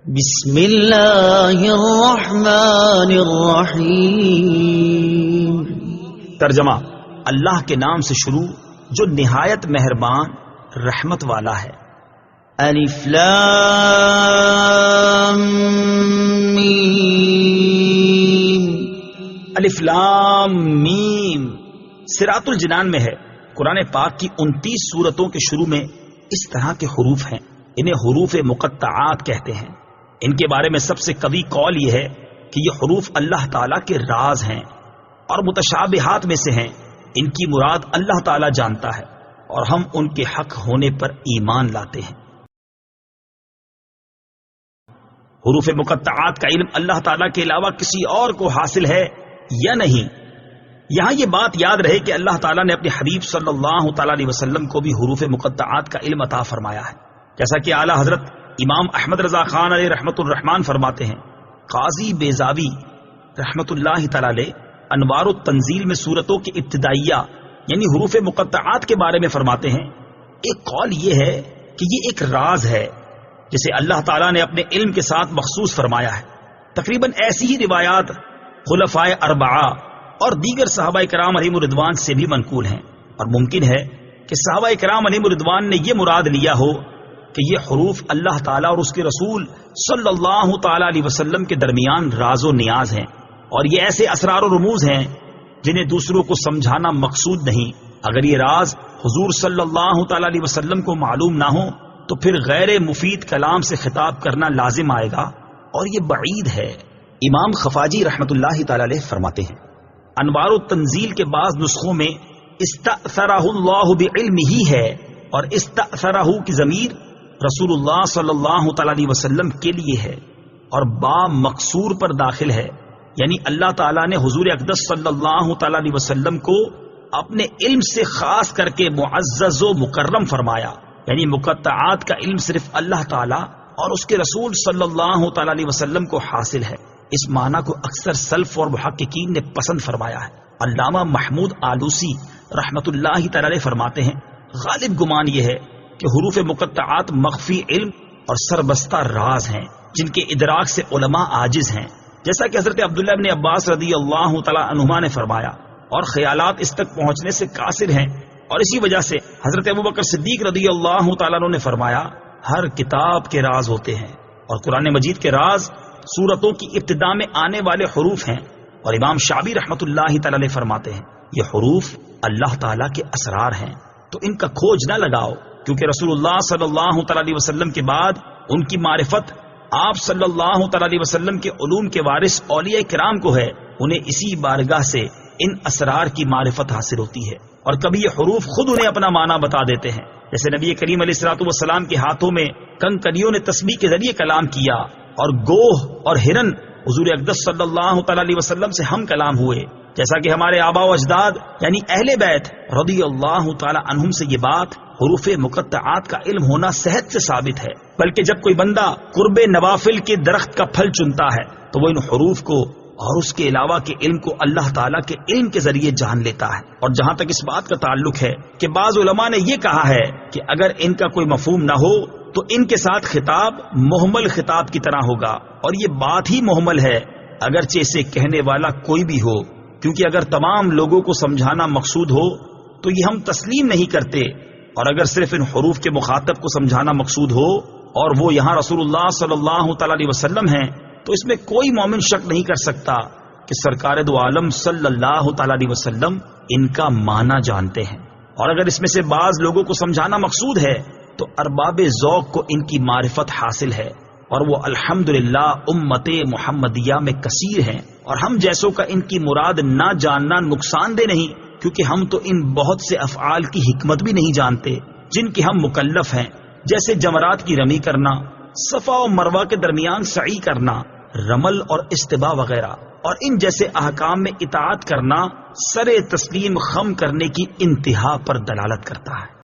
بسم اللہ الرحمن الرحیم۔ ترجمہ: اللہ کے نام سے شروع جو نہایت مہربان رحمت والا ہے۔ الف لام میم۔ الف لام میم صراط الجنان میں ہے۔ قرآن پاک کی 29 سورتوں کے شروع میں اس طرح کے حروف ہیں، انہیں حروف مقطعات کہتے ہیں۔ ان کے بارے میں سب سے قوی قول یہ ہے کہ یہ حروف اللہ تعالیٰ کے راز ہیں اور متشابہات میں سے ہیں۔ ان کی مراد اللہ تعالیٰ جانتا ہے اور ہم ان کے حق ہونے پر ایمان لاتے ہیں۔ حروف مقطعات کا علم اللہ تعالیٰ کے علاوہ کسی اور کو حاصل ہے یا نہیں؟ یہاں یہ بات یاد رہے کہ اللہ تعالیٰ نے اپنے حبیب صلی اللہ تعالیٰ علیہ وسلم کو بھی حروف مقطعات کا علم عطا فرمایا ہے، جیسا کہ اعلیٰ حضرت امام احمد رضا خان علیہ رحمت الرحمان فرماتے ہیں۔ قاضی بیضاوی رحمت اللہ تعالی علیہ انوار التنزیل میں سورتوں کی ابتدائیہ یعنی حروف مقطعات کے بارے میں فرماتے ہیں، ایک قول یہ ہے کہ یہ ایک راز ہے جسے اللہ تعالیٰ نے اپنے علم کے ساتھ مخصوص فرمایا ہے۔ تقریباً ایسی ہی روایات خلفائے اربعہ اور دیگر صحابہ کرام علیہم الرضوان سے بھی منقول ہیں، اور ممکن ہے کہ صحابہ کرام علیہم الرضوان نے یہ مراد لیا ہو کہ یہ حروف اللہ تعالیٰ اور اس کے رسول صلی اللہ تعالیٰ علیہ وسلم کے درمیان راز و نیاز ہیں، اور یہ ایسے اسرار و رموز ہیں جنہیں دوسروں کو سمجھانا مقصود نہیں۔ اگر یہ راز حضور صلی اللہ تعالیٰ علیہ وسلم کو معلوم نہ ہو تو پھر غیر مفید کلام سے خطاب کرنا لازم آئے گا، اور یہ بعید ہے۔ امام خفاجی رحمت اللہ تعالیٰ علیہ فرماتے ہیں، انوار التنزیل کے بعض نسخوں میں استأثرہ اللہ بعلمہ ہے، اور استأثرہ کی ضمیر رسول اللہ صلی اللہ تعالی علیہ وسلم کے لیے ہے اور با مقصور پر داخل ہے، یعنی اللہ تعالیٰ نے حضور اقدس صلی اللہ تعالی علیہ وسلم کو اپنے علم سے خاص کر کے معزز و مکرم فرمایا، یعنی مقطعات کا علم صرف اللہ تعالیٰ اور اس کے رسول صلی اللہ تعالی علیہ وسلم کو حاصل ہے۔ اس معنی کو اکثر سلف اور محققین نے پسند فرمایا ہے۔ علامہ محمود آلوسی رحمت اللہ تعالی علیہ فرماتے ہیں، غالب گمان یہ ہے کہ حروف مقطعات مخفی علم اور سربستہ راز ہیں جن کے ادراک سے علماء عاجز ہیں، جیسا کہ حضرت عبداللہ ابن عباس رضی اللہ تعالی عنہما نے فرمایا، اور خیالات اس تک پہنچنے سے قاصر ہیں، اور اسی وجہ سے حضرت ابوبکر صدیق رضی اللہ تعالیٰ عنہ نے فرمایا، ہر کتاب کے راز ہوتے ہیں، اور قرآن مجید کے راز سورتوں کی ابتدا میں آنے والے حروف ہیں۔ اور امام شعبی رحمت اللہ تعالی علیہ فرماتے ہیں، یہ حروف اللہ تعالیٰ کے اسرار ہیں، تو ان کا کھوج نہ لگاؤ، کیونکہ رسول اللہ صلی اللہ تعالی علیہ وسلم کے بعد ان کی معرفت آپ صلی اللہ تعالی علیہ وسلم کے علوم کے وارث اولیاء کرام کو ہے، انہیں اسی بارگاہ سے ان اسرار کی معرفت حاصل ہوتی ہے، اور کبھی یہ حروف خود انہیں اپنا معنی بتا دیتے ہیں، جیسے نبی کریم علیہ الصلوۃ والسلام کے ہاتھوں میں کنکریوں نے تسبیح کے ذریعے کلام کیا، اور گوہ اور ہرن حضور اقدس صلی اللہ تعالی علیہ وسلم سے ہم کلام ہوئے، جیسا کہ ہمارے آباء و اجداد یعنی اہل بیت رضی اللہ تعالی عنہم سے یہ بات حروف مقطعات کا علم ہونا صحت سے ثابت ہے۔ بلکہ جب کوئی بندہ قرب نوافل کے درخت کا پھل چنتا ہے تو وہ ان حروف کو اور اس کے علاوہ کے علم کو اللہ تعالیٰ کے علم کے ذریعے جان لیتا ہے۔ اور جہاں تک اس بات کا تعلق ہے کہ بعض علماء نے یہ کہا ہے کہ اگر ان کا کوئی مفہوم نہ ہو تو ان کے ساتھ خطاب محمل خطاب کی طرح ہوگا، اور یہ بات ہی محمل ہے اگرچہ اسے کہنے والا کوئی بھی ہو، کیونکہ اگر تمام لوگوں کو سمجھانا مقصود ہو تو یہ ہم تسلیم نہیں کرتے، اور اگر صرف ان حروف کے مخاطب کو سمجھانا مقصود ہو اور وہ یہاں رسول اللہ صلی اللہ تعالی علیہ وسلم ہیں، تو اس میں کوئی مومن شک نہیں کر سکتا کہ سرکار دو عالم صلی اللہ تعالی علیہ وسلم ان کا معنی جانتے ہیں۔ اور اگر اس میں سے بعض لوگوں کو سمجھانا مقصود ہے تو ارباب ذوق کو ان کی معرفت حاصل ہے، اور وہ الحمدللہ امت محمدیہ میں کثیر ہیں، اور ہم جیسوں کا ان کی مراد نہ جاننا نقصان دہ نہیں، کیونکہ ہم تو ان بہت سے افعال کی حکمت بھی نہیں جانتے جن کے ہم مکلف ہیں، جیسے جمرات کی رمی کرنا، صفا و مروہ کے درمیان سعی کرنا، رمل اور استباء وغیرہ، اور ان جیسے احکام میں اطاعت کرنا سر تسلیم خم کرنے کی انتہا پر دلالت کرتا ہے۔